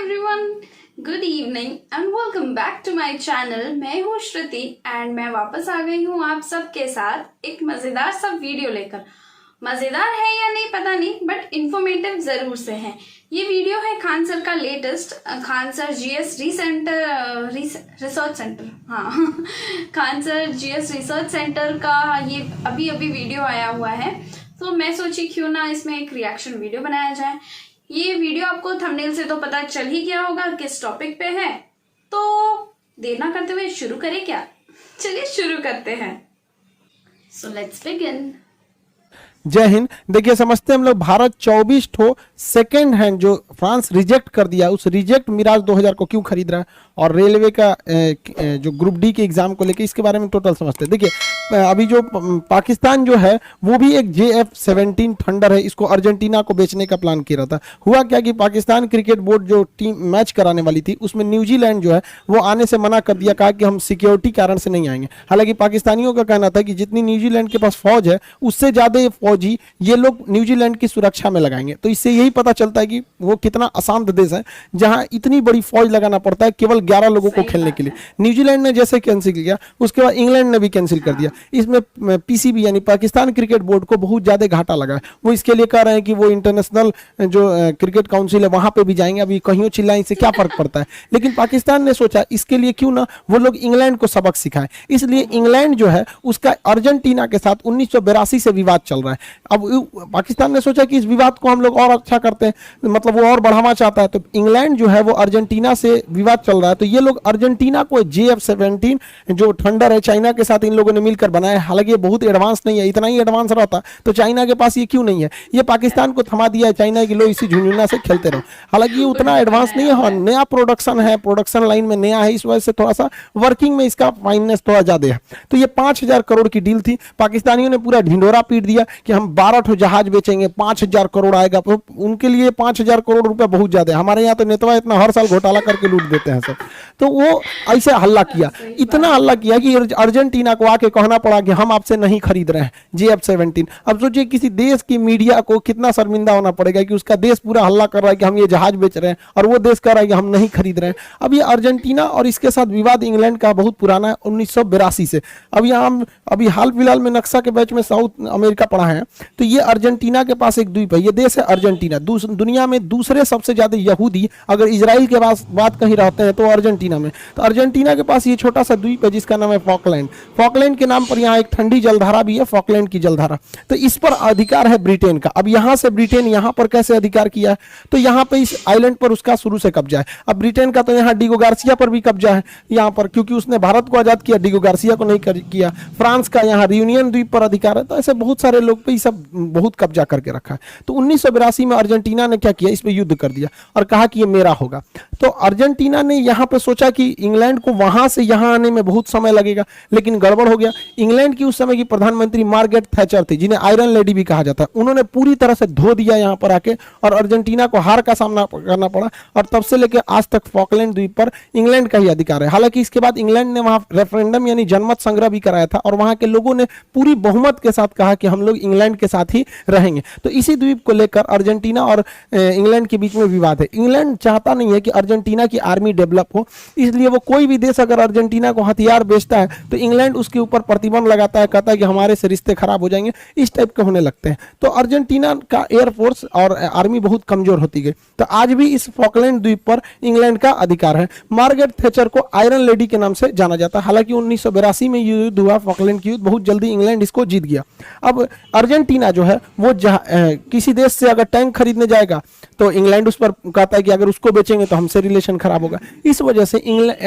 Everyone, good evening and welcome back to my channel. मैं हूँ श्रुति and मैं वापस आ गई हूँ आप सबके साथ एक मजेदार सा वीडियो लेकर। मजेदार है या नहीं पता नहीं, बट इंफॉर्मेटिव जरूर से है। ये वीडियो है खान सर का latest, Khan sir GS research centre, हाँ Khan sir GS research centre का ये अभी वीडियो आया हुआ है। तो मैं सोची क्यों ना इसमें एक रिएक्शन वीडियो बनाया जाए। ये वीडियो आपको थंबनेल से तो पता चल ही गया होगा किस टॉपिक पे है, तो देर ना करते हुए शुरू करें क्या? चलिए शुरू करते हैं। So let's begin. जय हिंद। देखिए, समझते हैं हम लोग भारत 24 ठो सेकेंड हैंड जो फ्रांस रिजेक्ट कर दिया, उस रिजेक्ट मिराज 2000 को क्यों खरीद रहा है, और रेलवे का जो ग्रुप डी के एग्जाम को लेके इसके बारे में टोटल समझते हैं। देखिए, अभी जो पाकिस्तान जो है वो भी एक JF-17 थंडर है, इसको अर्जेंटीना को बेचने का प्लान किया था। हुआ क्या कि पाकिस्तान क्रिकेट बोर्ड जो टीम मैच कराने वाली थी उसमें न्यूजीलैंड जो है वो आने से मना कर दिया, कहा कि हम सिक्योरिटी कारण से नहीं आएंगे। हालांकि पाकिस्तानियों का कहना था कि जितनी न्यूजीलैंड के पास फौज है उससे ज्यादा फौजी ये लोग न्यूजीलैंड की सुरक्षा में लगाएंगे। तो इससे यही पता चलता है कि वो कितना अशांत देश है जहां इतनी बड़ी फौज लगाना पड़ता है केवल 11 लोगों को खेलने के लिए। न्यूजीलैंड ने जैसे कैंसिल किया उसके बाद इंग्लैंड ने भी कैंसिल कर दिया। इसमें PCB यानी पाकिस्तान क्रिकेट बोर्ड को बहुत ज्यादा घाटा लगा है। वो इसके लिए कह रहे हैं कि वो इंटरनेशनल जो क्रिकेट काउंसिल है वहां पे भी जाएंगे। अभी कहीं चिल्लाएं इससे क्या फर्क पड़ता है, लेकिन पाकिस्तान ने सोचा इसके लिए क्यों ना वो लोग इंग्लैंड को सबक सिखाएं। इसलिए इंग्लैंड जो है उसका अर्जेंटीना के साथ 1982 से विवाद चल रहा है। अब पाकिस्तान ने सोचा कि इस विवाद को हम लोग और अच्छा करते हैं, मतलब वो और बढ़ावा चाहता है। तो इंग्लैंड जो है वो अर्जेंटीना से विवाद चल रहा है, तो ये लोग अर्जेंटीना को JF-17 जो थंडर है चाइना के साथ इन लोगों ने मिलकर बनाया। हालांकि ये बहुत एडवांस नहीं है, इतना ही एडवांस रहता तो चाइना के पास ये क्यों नहीं है। ये पाकिस्तान को थमा दिया है चाइना की, लो इसी झुंझुना से खेलते रहो। हालांकि ये उतना एडवांस नहीं है, हाँ नया प्रोडक्शन है, प्रोडक्शन लाइन में नया है, इस वजह से थोड़ा सा वर्किंग में इसका फाइननेस थोड़ा ज्यादा है। तो ये 5000 करोड़ की डील थी। पाकिस्तानियों ने पूरा ढिंडोरा पीट दिया कि हम 12 ठो जहाज बेचेंगे, 5000 करोड़ आएगा। तो उनके लिए 5000 करोड़ रुपया बहुत ज्यादा है। हमारे यहाँ तो नेतवा इतना हर साल घोटाला करके लूट देते हैं सब। तो वो ऐसे हल्ला किया, इतना हल्ला किया कि अर्जेंटीना को आके कहना पड़ा कि हम आपसे नहीं खरीद रहे हैं JF-17। अब सोचिए किसी देश की मीडिया को कितना शर्मिंदा होना पड़ेगा कि उसका देश पूरा हल्ला कर रहा है कि हम ये जहाज बेच रहे हैं और वो देश कह रहा है कि हम नहीं खरीद रहे हैं। अब ये अर्जेंटीना और इसके साथ विवाद इंग्लैंड का बहुत पुराना है, 1982 से। अब यहाँ अभी हाल फिलहाल में नक्शा के बैच में साउथ अमेरिका पढ़ा है, तो ये अर्जेंटीना के पास एक द्वीप है, ये देश है अर्जेंटीना। दुनिया में दूसरे सबसे ज्यादा यहूदी अगर इजराइल के पास बात कहीं रहते हैं तो अर्जेंटीना में। तो अर्जेंटीना के पास ये छोटा सा द्वीप है जिसका नाम है फॉकलैंड। फॉकलैंड के नाम पर यहाँ एक ठंडी जलधारा भी है, फॉकलैंड की जलधारा। तो इस पर अधिकार है ब्रिटेन का। अब यहाँ से ब्रिटेन यहाँ पर कैसे अधिकार किया है, तो यहाँ पे इस आइलैंड पर उसका शुरू से कब्जा है। अब ब्रिटेन का तो यहाँ डिगो गार्सिया पर भी कब्जा है यहाँ पर, क्योंकि उसने भारत को आजाद किया, डिगो गार्सिया को नहीं किया। फ्रांस का यहाँ रियूनियन द्वीप पर अधिकार है। तो ऐसे बहुत सारे लोग पे ये सब बहुत कब्जा करके रखा है। तो 1982 में अर्जेंटीना ने क्या किया, इस पे युद्ध कर दिया और कहा कि ये मेरा होगा। तो अर्जेंटीना ने यहाँ पे सोचा कि इंग्लैंड को वहां से यहाँ आने में बहुत समय लगेगा, लेकिन गड़बड़ हो गया। इंग्लैंड की उस समय की प्रधानमंत्री मार्गरेट थैचर थी, जिन्हें आयरन लेडी भी कहा जाता है। उन्होंने पूरी तरह से धो दिया यहाँ पर आके और अर्जेंटीना को हार का सामना करना पड़ा। और तब से लेकर आज तक फॉकलैंड द्वीप पर इंग्लैंड का ही अधिकार है। हालांकि इसके बाद इंग्लैंड ने वहां रेफरेंडम यानी जनमत संग्रह भी कराया था और वहां के लोगों ने पूरी बहुमत के साथ कहा कि हम लोग इंग्लैंड के साथ ही रहेंगे। तो इसी द्वीप को लेकर अर्जेंटीना और इंग्लैंड के बीच में विवाद है। इंग्लैंड चाहता नहीं है कि अर्जेंटीना की आर्मी डेवलप हो, इसलिए वो कोई भी देश अगर अर्जेंटीना को हथियार बेचता है तो इंग्लैंड उसके ऊपर प्रतिबंध लगाता है, कहता है कि हमारे से रिश्ते खराब हो जाएंगे, इस टाइप के होने लगते हैं। तो अर्जेंटीना का एयरफोर्स और आर्मी बहुत कमजोर होती गई। तो आज भी इस फॉकलैंड द्वीप पर इंग्लैंड का अधिकार है। मार्गरेट थैचर को आयरन लेडी के नाम से जाना जाता है। हालांकि 1982 में युद्ध हुआ, फॉकलैंड की युद्ध, बहुत जल्दी इंग्लैंड इसको जीत गया। अब अर्जेंटीना जो है वो किसी देश से अगर टैंक खरीदने जाएगा तो इंग्लैंड उस पर कहता है कि अगर उसको बेचेंगे तो हमसे रिलेशन खराब होगा। इस वजह से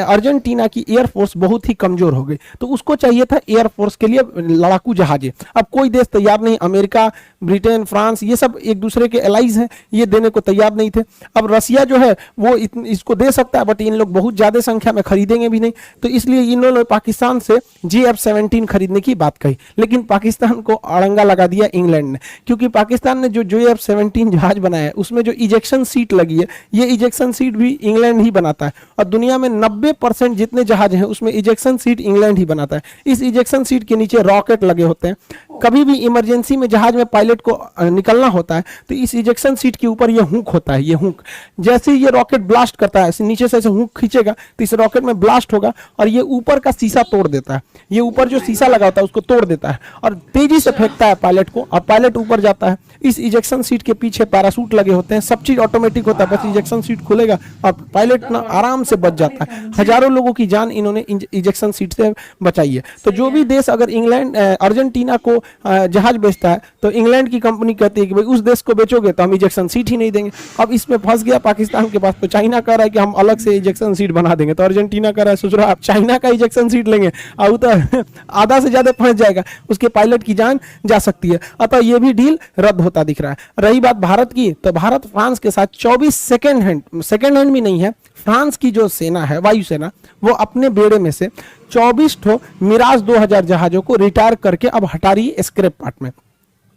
अर्जेंटीना की एयरफोर्स बहुत ही कमजोर हो गई। तो उसको चाहिए था एयरफोर्स के लिए लड़ाकू जहाजें। अब कोई देश तैयार नहीं, अमेरिका, ब्रिटेन, फ्रांस ये सब एक दूसरे के एलाइज हैं, ये देने को तैयार नहीं थे। अब रसिया जो है वो इसको दे सकता है, बट इन लोग बहुत ज्यादा संख्या में खरीदेंगे भी नहीं। तो इसलिए इन्होंने पाकिस्तान से JF-17 खरीदने की बात कही, लेकिन पाकिस्तान को अड़ंगा लगा दिया इंग्लैंड ने, क्योंकि पाकिस्तान ने जो JF-17 जहाज बनाया है उसमें जो इजेक्शन सीट लगी है, ये इजेक्शन सीट भी इंग्लैंड ही बनाता है। और दुनिया में 90% जितने जहाज हैं उसमें इजेक्शन सीट इंग्लैंड ही बनाता है। इस इजेक्शन सीट के नीचे रॉकेट लगे होते हैं। कभी भी इमरजेंसी में जहाज में पायलट को निकलना होता है तो इस इजेक्शन सीट के ऊपर ये हुक होता है। ये हुक जैसे ही ये रॉकेट ब्लास्ट करता है, नीचे से ऐसे हुक खींचेगा तो इस रॉकेट में ब्लास्ट होगा और ये ऊपर का शीशा तोड़ देता है। ये ऊपर जो शीशा लगा होता है उसको तोड़ देता है और तेजी से फेंकता है पायलट को, और पायलट ऊपर जाता है। इस इजेक्शन सीट के पीछे पैराशूट लगे होते हैं, सब चीज ऑटोमेटिक होता है, बस इजेक्शन सीट खुलेगा और पायलट ना आराम से बच जाता है। हजारों लोगों की जान इन्होंने इजेक्शन सीट से बचाई है। तो जो भी देश अगर इंग्लैंड अर्जेंटीना को जहाज बेचता है तो इंग्लैंड की कंपनी कहती है कि भाई उस देश को बेचोगे तो हम इजेक्शन सीट ही नहीं देंगे। अब इसमें फंस गया पाकिस्तान के पास, तो चाइना कह रहा है कि हम अलग से इजेक्शन सीट बना देंगे, तो अर्जेंटीना कह रहा है सोच रहा आप चाइना का इजेक्शन सीट लेंगे और तो आधा से ज्यादा फंस जाएगा, उसके पायलट की जान जा सकती है। अतः ये भी डील रद्द होता दिख रहा है। रही बात भारत की, तो भारत फ्रांस के साथ 24 सेकेंड हैंड भी नहीं है, फ्रांस की जो सेना है वायुसेना, वो अपने बेड़े में से 24 ठो मिराज 2000 जहाजों को रिटायर करके अब हटा रही है स्क्रैप पार्ट में।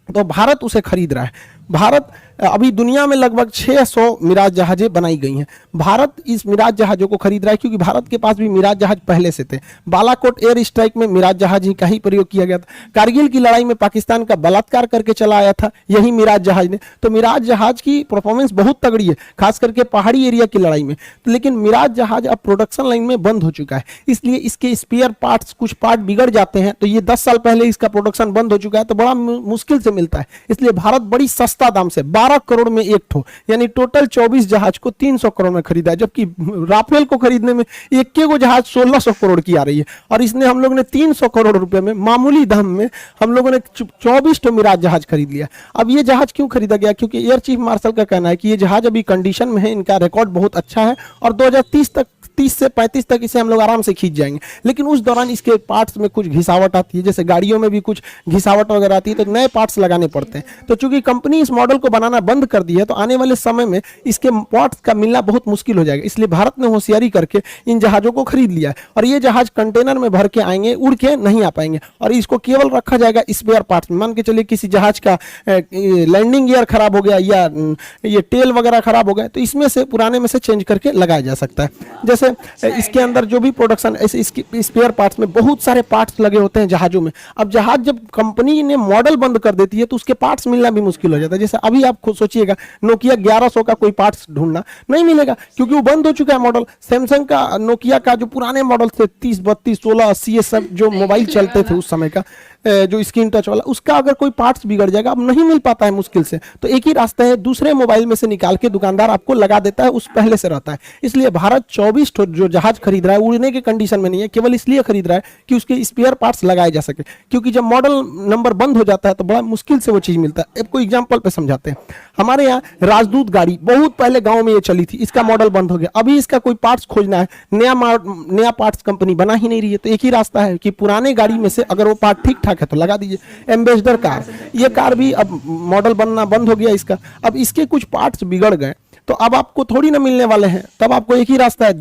तो भारत उसे खरीद रहा है। भारत अभी दुनिया में लगभग 600 मिराज जहाजें बनाई गई हैं। भारत इस मिराज जहाजों को खरीद रहा है क्योंकि भारत के पास भी मिराज जहाज पहले से थे। बालाकोट एयर स्ट्राइक में मिराज जहाज ही का ही प्रयोग किया गया था। कारगिल की लड़ाई में पाकिस्तान का बलात्कार करके चला आया था यही मिराज जहाज ने। तो मिराज जहाज की परफॉर्मेंस बहुत तगड़ी है, खास करके पहाड़ी एरिया की लड़ाई में। तो लेकिन मिराज जहाज अब प्रोडक्शन लाइन में बंद हो चुका है, इसलिए इसके स्पेयर पार्ट्स, कुछ पार्ट बिगड़ जाते हैं। तो ये 10 साल पहले इसका प्रोडक्शन बंद हो चुका है, तो बड़ा मुश्किल से मिलता है। इसलिए भारत बड़ी सस्ता दाम से 12 करोड़ में एक ठो, यानी टोटल 24 जहाज को 300 करोड़ में खरीदा है। जबकि राफेल को खरीदने में एक के जहाज 1600 करोड़ की आ रही है, और इसने हम लोग ने 300 करोड़ रुपए में मामूली दाम में हम लोगों ने 24 ठो मिराज जहाज खरीद लिया। अब ये जहाज क्यों खरीदा गया? क्योंकि एयर चीफ मार्शल का कहना है कि ये जहाज अभी कंडीशन में है, इनका रिकॉर्ड बहुत अच्छा है और 2030 से 35 तक इसे हम लोग आराम से खींच जाएंगे। लेकिन उस दौरान इसके पार्ट्स में कुछ घिसावट आती है, जैसे गाड़ियों में भी कुछ घिसावट वगैरह आती है, तो नए पार्ट्स लगाने पड़ते हैं। तो चूंकि कंपनी इस मॉडल को बनाना बंद कर दी है, तो आने वाले समय में इसके पार्ट्स का मिलना बहुत मुश्किल हो जाएगा। इसलिए भारत ने होशियारी करके इन जहाजों को खरीद लिया है, और ये जहाज कंटेनर में भर के आएंगे, उड़ के नहीं आ पाएंगे, और इसको केवल रखा जाएगा स्पेयर पार्ट्स में। मान के चलिए किसी जहाज का लैंडिंग गियर खराब हो गया या ये टेल वगैरह खराब हो गया, तो इसमें से पुराने में से चेंज करके लगाया जा सकता है। जैसे इसके अंदर जो भी प्रोडक्शन, ऐसे इसके स्पेयर पार्ट्स में बहुत सारे पार्ट्स लगे होते हैं जहाजों में। अब जहाज जब कंपनी ने मॉडल बंद कर देती है तो उसके पार्ट्स मिलना भी मुश्किल हो जाता है। जैसे अभी आप खुद सोचिएगा, नोकिया 1100 का कोई पार्ट्स ढूंढना नहीं मिलेगा क्योंकि वो बंद हो चुका है मॉडल। सैमसंग का, नोकिया का जो पुराने मॉडल थे 30, 32, 16, 80, ये सब जो मोबाइल चलते थे उस समय का, जो स्क्रीन टच वाला, उसका अगर कोई पार्ट्स बिगड़ जाएगा, अब नहीं मिल पाता है मुश्किल से, तो एक ही रास्ता है, दूसरे मोबाइल में से निकाल के दुकानदार आपको लगा देता है, उस पहले से रहता है। इसलिए भारत 24 जो जहाज खरीद रहा है उड़ने के कंडीशन में नहीं है, केवल इसलिए खरीद रहा है कि उसके स्पेयर पार्ट्स लगाए जा सके। क्योंकि जब मॉडल नंबर बंद हो जाता है तो बड़ा मुश्किल से वो चीज मिलता है। आपको एग्जाम्पल पे समझाते हैं। हमारे यहाँ राजदूत गाड़ी बहुत पहले गाँव में ये चली थी, इसका मॉडल बंद हो गया, अभी इसका कोई पार्ट्स खोजना है, नया पार्ट्स कंपनी बना ही नहीं रही है, तो एक ही रास्ता है कि पुराने गाड़ी में से अगर वो पार्ट ठीक ठाक है तो लगा दीजिए। एम्बेसडर कार, ये कार भी अब मॉडल बनना बंद हो गया इसका, अब इसके कुछ पार्ट्स बिगड़ गए तो अब आपको थोड़ी ना मिलने वाले हैं, तब आपको एक ही रास्ता है,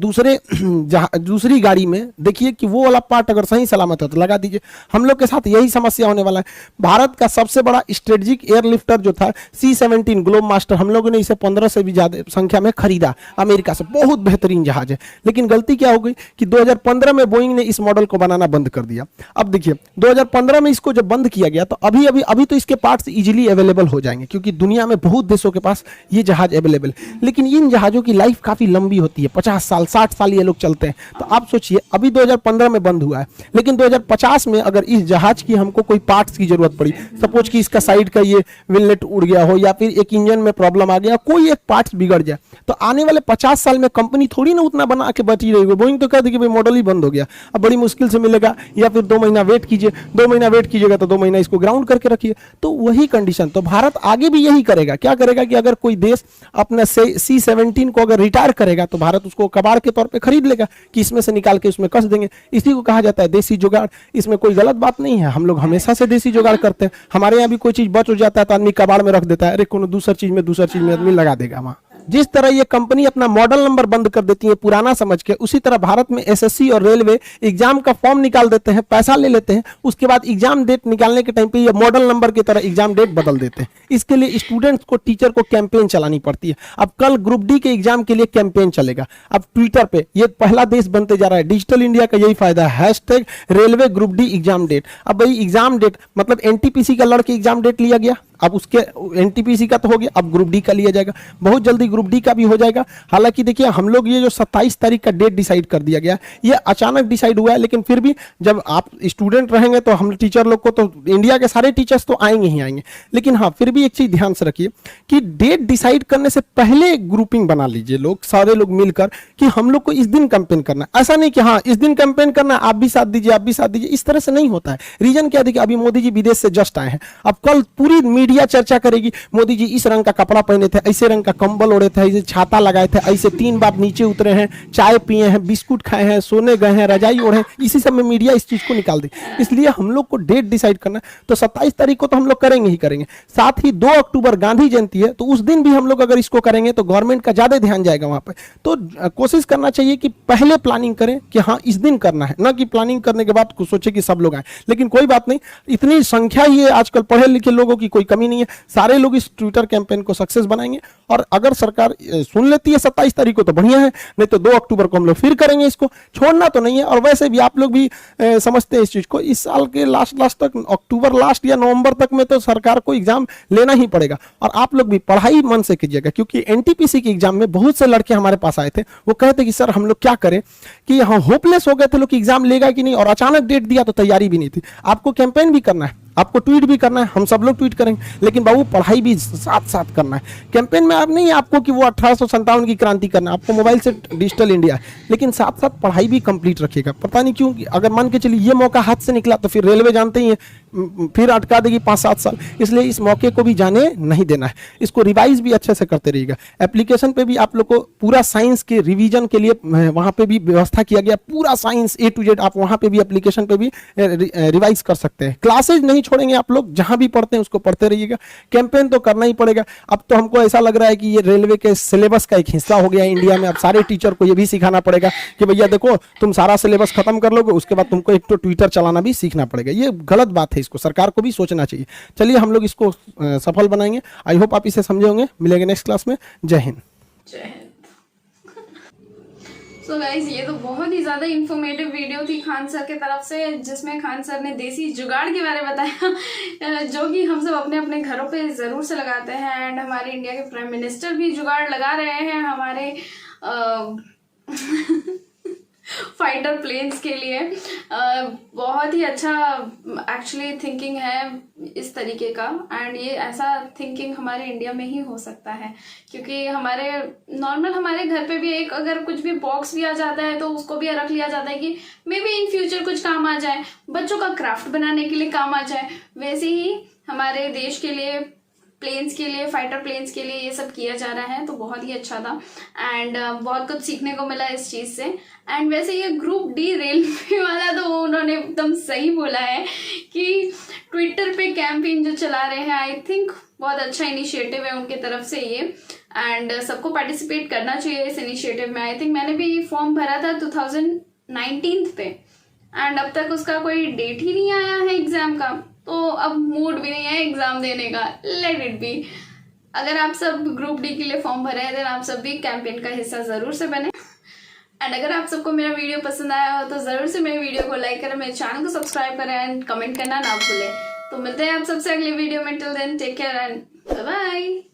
दूसरी गाड़ी में देखिए कि वो वाला पार्ट अगर सही सलामत है तो लगा दीजिए। हम लोग के साथ यही समस्या होने वाला है। भारत का सबसे बड़ा स्ट्रेटेजिक एयरलिफ्टर जो था C-17 ग्लोब मास्टर, हम लोगों ने इसे 15 से भी ज्यादा संख्या में खरीदा अमेरिका से, बहुत बेहतरीन जहाज है। लेकिन गलती क्या हो गई कि 2015 में बोइंग ने इस मॉडल को बनाना बंद कर दिया। अब देखिए 2015 में इसको जब बंद किया गया तो अभी तो इसके पार्ट्स इजीली अवेलेबल हो जाएंगे क्योंकि दुनिया में बहुत देशों के पास ये जहाज अवेलेबल। लेकिन इन जहाजों की लाइफ काफी लंबी होती है, 50 साल 60 साल ये लोग चलते हैं। तो आप सोचिए अभी 2015 में बंद हुआ है, लेकिन 2050 में अगर इस जहाज की हमको कोई पार्ट्स की जरूरत पड़ी, सपोज कि इसका साइड का ये विलनेट उड़ गया हो या फिर एक इंजन में प्रॉब्लम आ गया, कोई एक पार्ट्स बिगड़ जाए, तो आने वाले 50 साल में कंपनी थोड़ी ना उतना बना के बची रहेगी। बोइंग तो कह देगी भाई मॉडल ही बंद हो गया, अब बड़ी मुश्किल से मिलेगा, या फिर 2 महीना वेट कीजिए, 2 महीना वेट कीजिएगा तो 2 महीना इसको ग्राउंड करके रखिए। तो वही कंडीशन, तो भारत आगे भी यही करेगा। क्या करेगा कि अगर कोई देश अपना C-17 को अगर रिटायर करेगा तो भारत उसको कबाड़ के तौर पे खरीद लेगा कि इसमें से निकाल के उसमें कस देंगे। इसी को कहा जाता है देसी जुगाड़। इसमें कोई गलत बात नहीं है, हम लोग हमेशा से देसी जुगाड़ करते हैं। हमारे यहाँ भी कोई चीज बच हो जाता है तो आदमी कबाड़ में रख देता है, अरे कोनो दूसर चीज में आदमी लगा देगा वहाँ। जिस तरह ये कंपनी अपना मॉडल नंबर बंद कर देती है पुराना समझ के, उसी तरह भारत में एसएससी और रेलवे एग्जाम का फॉर्म निकाल देते हैं, पैसा ले लेते हैं, उसके बाद एग्जाम डेट निकालने के टाइम पे ये मॉडल नंबर की तरह एग्जाम डेट बदल देते हैं। इसके लिए स्टूडेंट्स को, टीचर को कैंपेन चलानी पड़ती है। अब कल ग्रुप डी के एग्जाम के लिए कैंपेन चलेगा। अब ट्विटर पे ये पहला देश बनते जा रहा है, डिजिटल इंडिया का यही फायदा है, hashtag railway group D exam date. अब भाई एग्जाम डेट मतलब एनटीपीसी का लड़के एग्जाम डेट लिया गया, अब उसके एनटीपीसी का तो हो गया, अब ग्रुप डी का लिया जाएगा, बहुत जल्दी ग्रुप डी का भी हो जाएगा। हालांकि देखिए हम लोग ये जो 27 तारीख का डेट डिसाइड कर दिया गया, ये अचानक डिसाइड हुआ है, लेकिन फिर भी जब आप स्टूडेंट रहेंगे तो हम टीचर लोग को, तो इंडिया के सारे टीचर्स तो आएंगे ही आएंगे, लेकिन हाँ फिर भी एक चीज ध्यान से रखिए कि डेट डिसाइड करने से पहले ग्रुपिंग बना लीजिए लोग, सारे लोग मिलकर कि हम लोग को इस दिन कैंपेन करना है। ऐसा नहीं कि हाँ इस दिन कैंपेन करना है, आप भी साथ दीजिए, आप भी साथ दीजिए, इस तरह से नहीं होता है। रीजन क्या, देखिए अभी मोदी जी विदेश से जस्ट आए हैं, अब कल पूरी मीडिया चर्चा करेगी मोदी जी इस रंग का कपड़ा पहने थे, ऐसे रंग का कंबल ओढ़े थे, ऐसे छाता लगाए थे, ऐसे 3 बार नीचे उतरे हैं, चाय पिए हैं, बिस्कुट खाए हैं, सोने गए हैं, रजाई ओढ़े, इसी सब में मीडिया इस चीज को निकाल दी। इसलिए हम लोग को डेट डिसाइड करना है, तो 27 तारीख को तो हम लोग करेंगे ही करेंगे। साथ ही 2 अक्टूबर गांधी जयंती है, तो उस दिन भी हम लोग अगर इसको करेंगे तो गवर्नमेंट का ज्यादा ध्यान जाएगा वहां पर। तो कोशिश करना चाहिए कि पहले प्लानिंग करें कि हाँ इस दिन करना है, ना कि प्लानिंग करने के बाद सोचे कि सब लोग आए। लेकिन कोई बात नहीं, इतनी संख्या ही है आजकल, पढ़े लिखे लोगों की कोई कमी नहीं है, सारे लोग इस ट्विटर कैंपेन को सक्सेस बनाएंगे। और अगर सरकार सुन लेती है 27 तारीख को तो बढ़िया है, नहीं तो 2 अक्टूबर को हम लोग फिर करेंगे, इसको छोड़ना तो नहीं है। और वैसे भी आप लोग भी समझते हैं इस चीज को, इस साल के लास्ट तक, अक्टूबर लास्ट या नवंबर तक में तो सरकार को एग्जाम लेना ही पड़ेगा। और आप लोग भी पढ़ाई मन से कीजिएगा, क्योंकि एनटीपीसी के एग्जाम में बहुत से लड़के हमारे पास आए थे, वो कहते कि सर हम लोग क्या करें, कि हाँ होपलेस हो गए थे लोग कि एग्जाम लेगा कि नहीं, और अचानक डेट दिया तो तैयारी भी नहीं थी। आपको कैंपेन भी करना है, आपको ट्वीट भी करना है, हम सब लोग ट्वीट करेंगे, लेकिन बाबू पढ़ाई भी साथ साथ करना है। कैंपेन में आप नहीं आपको कि वो 1857 की क्रांति करना है, आपको मोबाइल से डिजिटल इंडिया है, लेकिन साथ साथ पढ़ाई भी कंप्लीट रखिएगा। पता नहीं क्यों, अगर मान के चलिए ये मौका हाथ से निकला तो फिर रेलवे जानते ही है फिर अटका देगी 5-7 साल, इसलिए इस मौके को भी जाने नहीं देना है। इसको रिवाइज भी अच्छे से करते रहिएगा। एप्लीकेशन पे भी आप लोग को पूरा साइंस के रिवीजन के लिए वहां पे भी व्यवस्था किया गया, पूरा साइंस A to Z आप वहां पे भी एप्लीकेशन पे भी रिवाइज कर सकते हैं। क्लासेज नहीं छोड़ेंगे आप लोग, जहां भी पढ़ते हैं उसको पढ़ते रहिएगा। कैंपेन तो करना ही पड़ेगा। अब तो हमको ऐसा लग रहा है कि ये रेलवे के सिलेबस का एक हिस्सा हो गया है इंडिया में। अब सारे टीचर को ये भी सिखाना पड़ेगा कि भैया देखो तुम सारा सिलेबस खत्म कर लोगे, उसके बाद तुमको एक तो ट्विटर चलाना भी सीखना पड़ेगा। ये गलत बात है, इसको सरकार को भी सोचना चाहिए। चलिए हम लोग इसको सफल बनाएंगे। आई होप आप इसे समझे होंगे। मिलेंगे नेक्स्ट क्लास में। जय हिंद। जय हिंद। सो गाइज ये तो बहुत ही ज्यादा इंफॉर्मेटिव वीडियो थी खान सर की तरफ से, जिसमें खान सर ने देसी जुगाड़ के बारे में बताया जो कि हम सब अपने अपने घरों पे जरूर से लगाते हैं। एंड हमारे इंडिया के प्राइम मिनिस्टर भी जुगाड़ लगा रहे हैं हमारे फाइटर प्लेन्स के लिए। बहुत ही अच्छा एक्चुअली थिंकिंग है इस तरीके का। एंड ये ऐसा थिंकिंग हमारे इंडिया में ही हो सकता है, क्योंकि हमारे नॉर्मल हमारे घर पे भी एक अगर कुछ भी बॉक्स भी आ जाता है तो उसको भी रख लिया जाता है कि मे बी इन फ्यूचर कुछ काम आ जाए, बच्चों का क्राफ्ट बनाने के लिए काम आ जाए। वैसे ही हमारे देश के लिए, प्लेन्स के लिए, फाइटर प्लेन्स के लिए ये सब किया जा रहा है, तो बहुत ही अच्छा था। एंड बहुत कुछ सीखने को मिला इस चीज़ से। एंड वैसे ये ग्रुप डी रेलवे वाला तो उन्होंने एकदम सही बोला है कि ट्विटर पे कैंपेन जो चला रहे हैं, आई थिंक बहुत अच्छा इनिशिएटिव है उनके तरफ से ये। एंड सबको पार्टिसिपेट करना चाहिए इस इनिशिएटिव में। आई थिंक मैंने भी फॉर्म भरा था 2019 पे, एंड अब तक उसका कोई डेट ही नहीं आया है एग्जाम का, तो अब मूड भी नहीं है एग्जाम देने का। Let it be. अगर आप सब ग्रुप डी के लिए फॉर्म भरे हैं, आप सब भी कैंपेन का हिस्सा जरूर से बने। एंड अगर आप सबको मेरा वीडियो पसंद आया हो तो जरूर से मेरे वीडियो को लाइक करें, मेरे चैनल को सब्सक्राइब करें एंड कमेंट करना ना भूलें। तो मिलते हैं आप सबसे अगले वीडियो में। Till then take care and bye bye.